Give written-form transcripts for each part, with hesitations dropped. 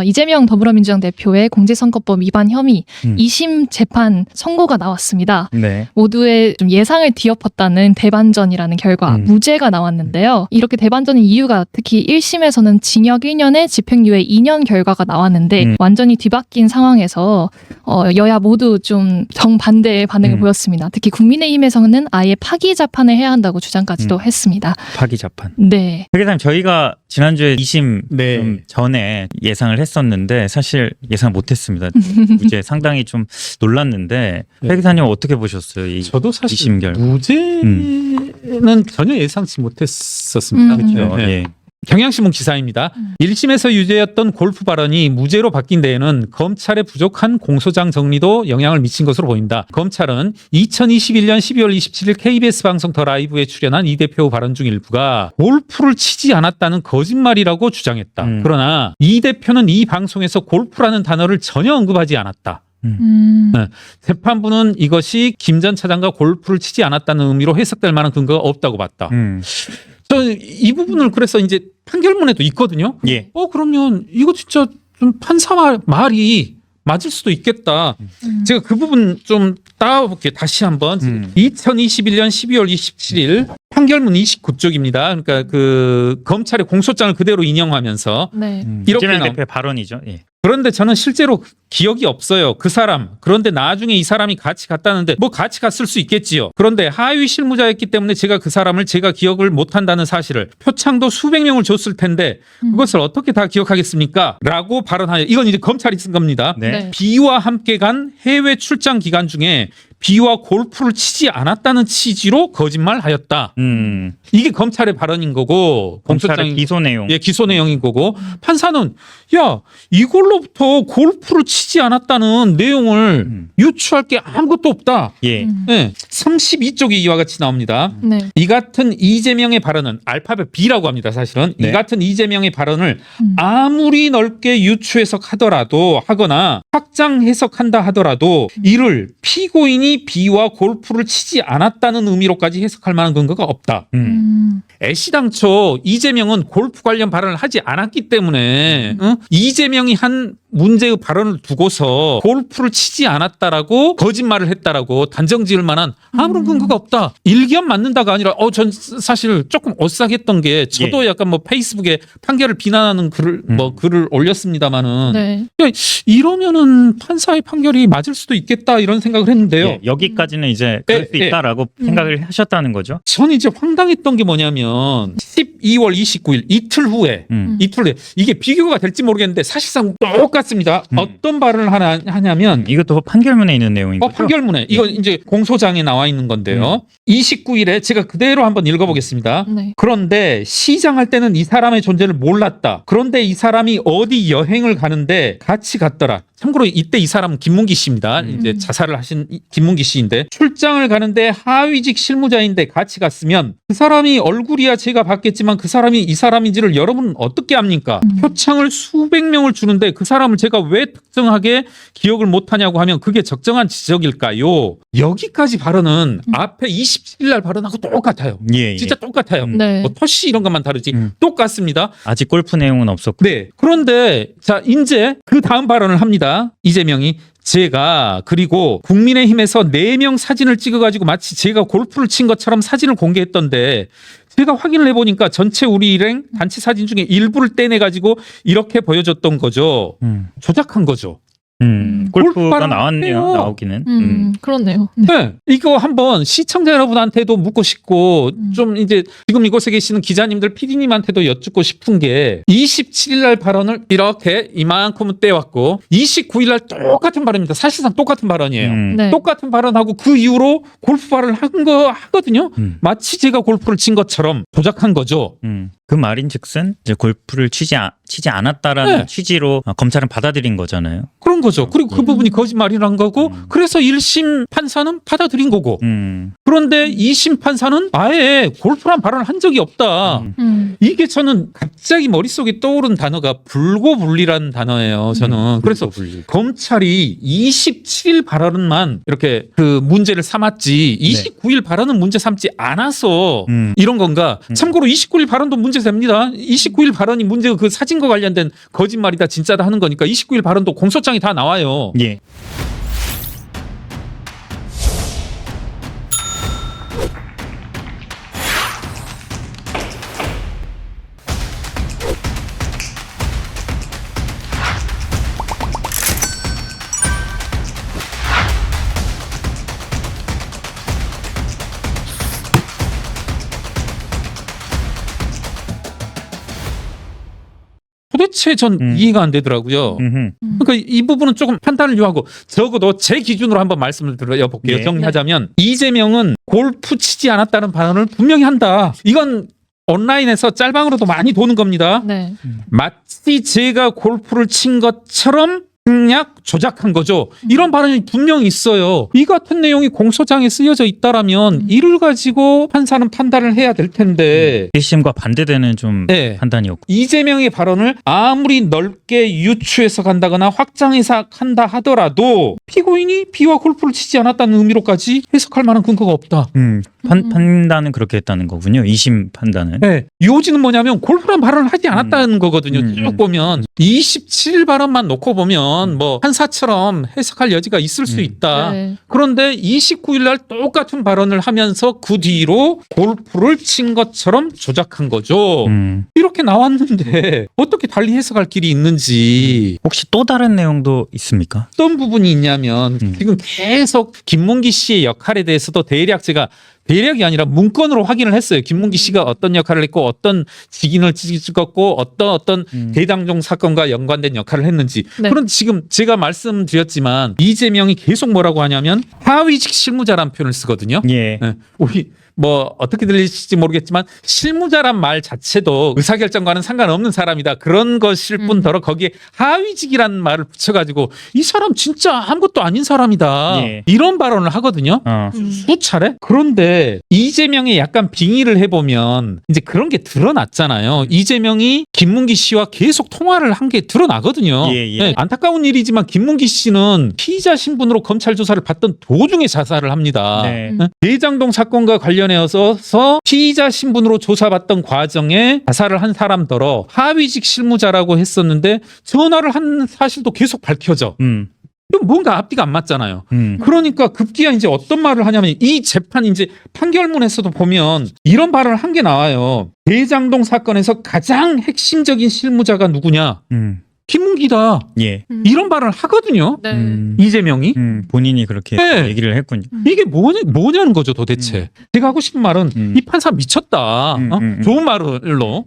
이재명 더불어민주당 대표의 공직선거법 위반 혐의 2심 재판 선고가 나왔습니다. 네. 모두의 좀 예상을 뒤엎었다는 대반전이라는 결과, 무죄가 나왔는데요. 이렇게 대반전인 이유가 특히 1심에서는 징역 1년에 집행유예 2년 결과가 나왔는데 완전히 뒤바뀐 상황에서 여야 모두 좀 정반대의 반응을 보였습니다. 특히 국민의힘에서는 아예 파기 재판을 해야 한다고 주장까지도 했습니다. 파기 재판. 네. 회 기자님, 저희가 지난주에 2심 네. 좀 전에 예상을 했었는데 사실 예상 못했습니다. 무죄 상당히 좀 놀랐는데 네. 회 기자님 어떻게 보셨어요? 이 저도 사실 2심 결과. 무죄는 전혀 예상치 못했었습니다. 그렇죠. 네. 예. 경향신문 기사입니다. 1심에서 유죄였던 골프 발언이 무죄로 바뀐 데에는 검찰의 부족한 공소장 정리도 영향을 미친 것으로 보인다. 검찰은 2021년 12월 27일 KBS 방송 더 라이브에 출연한 이 대표 발언 중 일부가 골프를 치지 않았다는 거짓말이라고 주장했다. 그러나 이 대표는 이 방송에서 골프라는 단어를 전혀 언급하지 않았다. 네. 재판부는 이것이 김 전 차장과 골프를 치지 않았다는 의미로 해석될 만한 근거가 없다고 봤다. 저는 이 부분을 그래서 이제 판결문에도 있거든요. 예. 그러면 이거 진짜 좀 판사 말이 맞을 수도 있겠다. 제가 그 부분 좀 따와볼게요. 다시 한번. 2021년 12월 27일 판결문 29쪽입니다. 그러니까 그 검찰의 공소장을 그대로 인용하면서 네. 이렇게 이재명 나옵니다. 대표의 발언이죠. 예. 그런데 저는 실제로 기억이 없어요. 그 사람. 그런데 나중에 이 사람이 같이 갔다는데 뭐 같이 갔을 수 있겠지요. 그런데 하위 실무자였기 때문에 제가 그 사람을 제가 기억을 못한다는 사실을, 표창도 수백 명을 줬을 텐데 그것을 어떻게 다 기억하겠습니까? 라고 발언하여, 이건 이제 검찰이 쓴 겁니다. 네. 네. B와 함께 간 해외 출장 기간 중에 B와 골프를 치지 않았다는 취지로 거짓말하였다. 이게 검찰의 발언인 거고, 검찰의 공소장 기소 내용. 예, 기소 내용인 거고, 판사는 야, 이걸로부터 골프를 치지 않았다는 내용을 유추할 게 아무것도 없다. 예. 예, 32쪽이 이와 같이 나옵니다. 네. 이 같은 이재명의 발언은 알파벳 B라고 합니다. 사실은 네. 이 같은 이재명의 발언을 아무리 넓게 유추 해석하더라도, 하거나 확장 해석한다 하더라도 이를 피고인이 B와 골프를 치지 않았다는 의미로까지 해석할 만한 근거가 없다. 애시당초 이재명은 골프 관련 발언을 하지 않았기 때문에 이재명이 한 문제의 발언을 두고서 골프를 치지 않았다라고 거짓말을 했다라고 단정지을 만한 아무런 근거가 없다. 일견 맞는다가 아니라 전 사실 조금 오싹했던 게, 저도 약간 뭐 페이스북에 판결을 비난하는 글을 올렸습니다마는 네. 이러면은 판사의 판결이 맞을 수도 있겠다 이런 생각을 했는데요. 예. 여기까지는 이제 그럴 수 있다라고 생각을 하셨다는 거죠. 저는 이제 황당했던 게 뭐냐면 12월 29일 이틀 후에 이게 비교가 될지 모르겠는데 사실상 똑같습니다. 어떤 발언을 하냐면, 이것도 판결문에 있는 내용이죠. 판결문에 이거 이제 공소장에 나와 있는 건데요. 29일에 제가 그대로 한번 읽어보겠습니다. 네. 그런데 시장할 때는 이 사람의 존재를 몰랐다. 그런데 이 사람이 어디 여행을 가는데 같이 갔더라. 참고로 이때 이 사람은 김문기 씨입니다. 이제 자살을 하신 김문기 씨인데, 출장을 가는데 하위직 실무자인데 같이 갔으면 그 사람이 얼굴이야 제가 봤겠지만 그 사람이 이 사람인지를 여러분은 어떻게 압니까? 표창을 수백 명을 주는데 그 사람을 제가 왜 특정하게 기억을 못하냐고 하면 그게 적정한 지적일까요? 여기까지 발언은 앞에 27일 날 발언하고 똑같아요. 예. 진짜 똑같아요. 네. 뭐 터시 이런 것만 다르지 똑같습니다. 아직 골프 내용은 없었고. 네. 그런데 자, 이제 그 다음 발언을 합니다. 이재명이 제가 그리고 국민의힘에서 4명 사진을 찍어가지고 마치 제가 골프를 친 것처럼 사진을 공개했던데, 제가 확인을 해보니까 전체 우리 일행 단체 사진 중에 일부를 떼내가지고 이렇게 보여줬던 거죠. 조작한 거죠. 골프가 골프가 나왔네요. 해요. 나오기는. 그렇네요. 네. 이거 한번 시청자 여러분한테도 묻고 싶고, 좀 이제 지금 이곳에 계시는 기자님들, PD님한테도 여쭙고 싶은 게, 27일 날 발언을 이렇게 이만큼은 떼왔고 29일 날 똑같은 발언입니다. 사실상 똑같은 발언이에요. 네. 똑같은 발언하고 그 이후로 골프 발언을 한 거 하거든요. 마치 제가 골프를 친 것처럼 조작한 거죠. 그 말인즉슨 이제 골프를 치지 않았다라는 네. 취지로 검찰은 받아들인 거잖아요. 그런 거죠. 그리고 그 부분이 거짓말이란 거고 그래서 1심 판사는 받아들인 거고 그런데 2심 판사는 아예 골프란 발언을 한 적이 없다. 이게 저는 갑자기 머릿속에 떠오른 단어가 불고불리라는 단어예요. 저는 그래서 검찰이 27일 발언만 이렇게 그 문제를 삼았지 29일 발언은 문제 삼지 않아서 이런 건가? 참고로 29일 발언도 문제됩니다. 29일 발언이 문제가 그 사진과 관련된 거짓말이다 진짜다 하는 거니까 29일 발언도 공소장이 다 나와요. 예. 도대체 전 이해가 안 되더라고요. 그러니까 이 부분은 조금 판단을 요하고 적어도 제 기준으로 한번 말씀을 드려볼게요. 네. 정리하자면 이재명은 골프 치지 않았다는 발언을 분명히 한다. 이건 온라인에서 짤방으로도 많이 도는 겁니다. 네. 마치 제가 골프를 친 것처럼 공약 조작한 거죠. 이런 발언이 분명히 있어요. 이 같은 내용이 공소장에 쓰여져 있다라면 이를 가지고 판사는 판단을 해야 될 텐데 1심과 반대되는 좀 네. 판단이었고. 이재명의 발언을 아무리 넓게 유추해서 간다거나 확장해서 한다 하더라도 피고인이 비와 골프를 치지 않았다는 의미로까지 해석할 만한 근거가 없다. 판단은 그렇게 했다는 거군요. 2심 판단은. 네. 요지는 뭐냐면 골프란 발언을 하지 않았다는 거거든요. 쭉 보면 27일 발언만 놓고 보면 뭐 판사처럼 해석할 여지가 있을 수 있다. 네. 그런데 29일 날 똑같은 발언을 하면서 그 뒤로 골프를 친 것처럼 조작한 거죠. 이렇게 나왔는데 어떻게 달리 해석할 길이 있는지. 혹시 또 다른 내용도 있습니까? 어떤 부분이 있냐면 지금 계속 김문기 씨의 역할에 대해서도 대략이 아니라 문건으로 확인을 했어요. 김문기 씨가 어떤 역할을 했고 어떤 직인을 찍었고 어떤 대장동 사건과 연관된 역할을 했는지. 네. 그런데 지금 제가 말씀드렸지만 이재명이 계속 뭐라고 하냐면 하위직 실무자라는 표현을 쓰거든요. 예. 네. 우리 뭐 어떻게 들리실지 모르겠지만 실무자란 말 자체도 의사결정과는 상관없는 사람이다. 그런 것일 뿐더러 거기에 하위직이라는 말을 붙여가지고 이 사람 진짜 아무것도 아닌 사람이다. 예. 이런 발언을 하거든요. 수차례? 그런데 이재명이 약간 빙의를 해보면 이제 그런 게 드러났잖아요. 이재명이 김문기 씨와 계속 통화를 한 게 드러나거든요. 예. 네, 안타까운 일이지만 김문기 씨는 피의자 신분으로 검찰 조사를 받던 도중에 자살을 합니다. 네. 대장동 사건과 관련해서 피의자 신분으로 조사받던 과정에 자살을 한 사람더러 하위직 실무자라고 했었는데 전화를 한 사실도 계속 밝혀져. 이건 뭔가 앞뒤가 안 맞잖아요. 그러니까 급기야 이제 어떤 말을 하냐면 이 재판 이제 판결문에서도 보면 이런 발언을 한 게 나와요. 대장동 사건에서 가장 핵심적인 실무자가 누구냐? 김문기다. 예. 이런 발언을 하거든요. 네. 이재명이. 본인이 그렇게 네. 얘기를 했군요. 이게 뭐냐는 거죠 도대체. 제가 하고 싶은 말은 이 판사 미쳤다. 좋은 말로.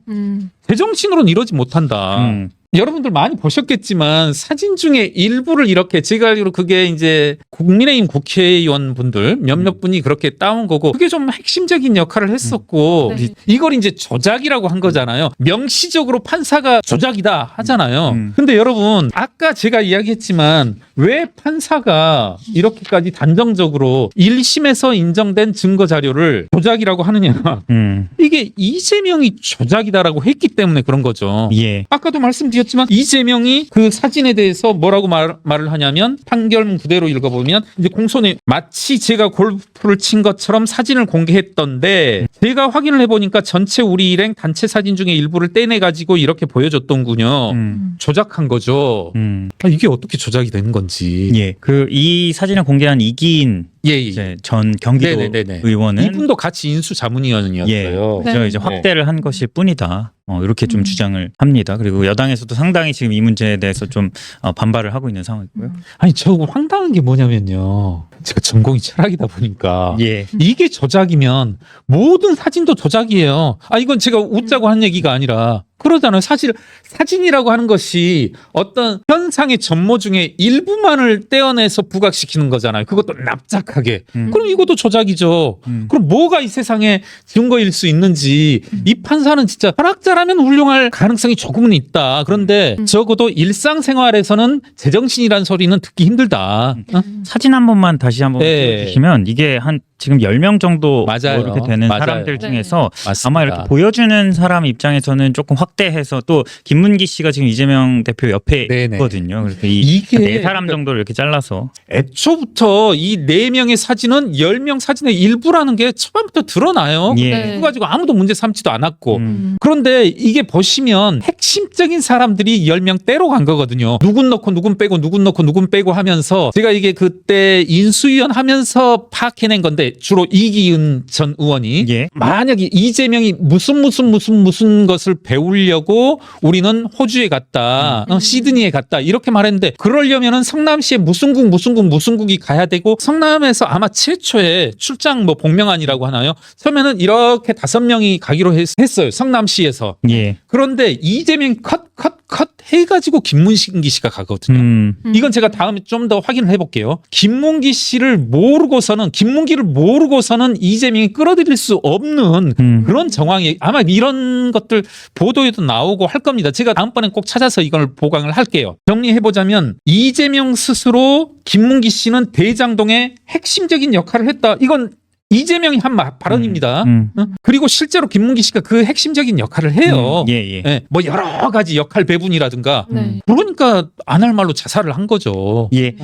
제정신으로는 이러지 못한다. 여러분들 많이 보셨겠지만 사진 중에 일부를 이렇게 제가 알기로 그게 이제 국민의힘 국회의원 분들 몇몇 분이 그렇게 따온 거고 그게 좀 핵심적인 역할을 했었고 네. 이걸 이제 조작이라고 한 거잖아요. 명시적으로 판사가 조작이다 하잖아요. 근데 여러분 아까 제가 이야기했지만 왜 판사가 이렇게까지 단정적으로 1심에서 인정된 증거 자료를 조작이라고 하느냐. 이게 이재명이 조작이다라고 했기 때문에 그런 거죠. 예. 아까도 말씀드렸지만 이재명이 그 사진에 대해서 뭐라고 말을 하냐면 판결문 그대로 읽어보면 이제 공소내 마치 제가 골프를 친 것처럼 사진을 공개했던데 제가 확인을 해보니까 전체 우리 일행 단체 사진 중에 일부를 떼내가지고 이렇게 보여줬던군요. 조작한 거죠. 이게 어떻게 조작이 되는 건지. 예. 이 사진을 공개한 이기인 이제 전 경기도 네네네네. 의원은 이분도 같이 인수 자문위원이었어요. 그래서 이제 확대를 한 것일 뿐이다. 이렇게 좀 주장을 합니다. 그리고 여당에서도 상당히 지금 이 문제에 대해서 좀 반발을 하고 있는 상황이고요. 아니 저 황당한 게 뭐냐면요. 제가 전공이 철학이다 보니까 예. 이게 조작이면 모든 사진도 조작이에요. 이건 제가 웃자고 한 얘기가 아니라 그러잖아요. 사실 사진이라고 하는 것이 어떤 현상의 전모 중에 일부만을 떼어내서 부각시키는 거잖아요. 그것도 납작하게. 그럼 이것도 조작이죠. 그럼 뭐가 이 세상에 증거일 수 있는지 이 판사는 진짜 철학자라면 훌륭할 가능성이 조금은 있다. 그런데 적어도 일상생활에서는 제정신이라는 소리는 듣기 힘들다. 사진 한 번만 다시 한번 네. 보여주시면 이게 한 지금 10명 정도 맞아요. 이렇게 되는 맞아요. 사람들 네. 중에서 맞습니다. 아마 이렇게 보여주는 사람 입장에서는 조금 확대해서 또 김문기 씨가 지금 이재명 대표 옆에 네네. 있거든요. 그래서 이게 네 사람 정도를 이렇게 잘라서 애초부터 이 4명의 사진은 10명 사진의 일부라는 게 초반부터 드러나요. 예. 네. 그거 가지고 아무도 문제 삼지도 않았고. 음. 그런데 이게 보시면 핵심적인 사람들이 10명 떼로 간 거거든요. 누군 넣고 누군 빼고 누군 넣고 누군 빼고 하면서 제가 이게 그때 인수위원 하면서 파악해낸 건데 주로 이기은 전 의원이 예. 만약에 이재명이 무슨 것을 배우려고 우리는 호주에 갔다, 시드니에 갔다 이렇게 말했는데 그러려면은 성남시에 무슨 국이 가야 되고 성남에서 아마 최초에 출장 뭐 복명안이라고 하나요? 처음에는 이렇게 5명이 가기로 했어요. 성남시에서. 예. 그런데 이재명 컷 해가지고 김문기 씨가 가거든요. 이건 제가 다음에 좀 더 확인을 해볼게요. 김문기를 모르고서는 이재명이 끌어들일 수 없는 그런 정황이 아마 이런 것들 보도에도 나오고 할 겁니다. 제가 다음번엔 꼭 찾아서 이걸 보강을 할게요. 정리해보자면 이재명 스스로 김문기 씨는 대장동의 핵심적인 역할을 했다. 이건 이재명이 한 발언입니다. 그리고 실제로 김문기 씨가 그 핵심적인 역할을 해요. 예. 예, 뭐 여러 가지 역할 배분이라든가 네. 그러니까 안 할 말로 자살을 한 거죠. 예.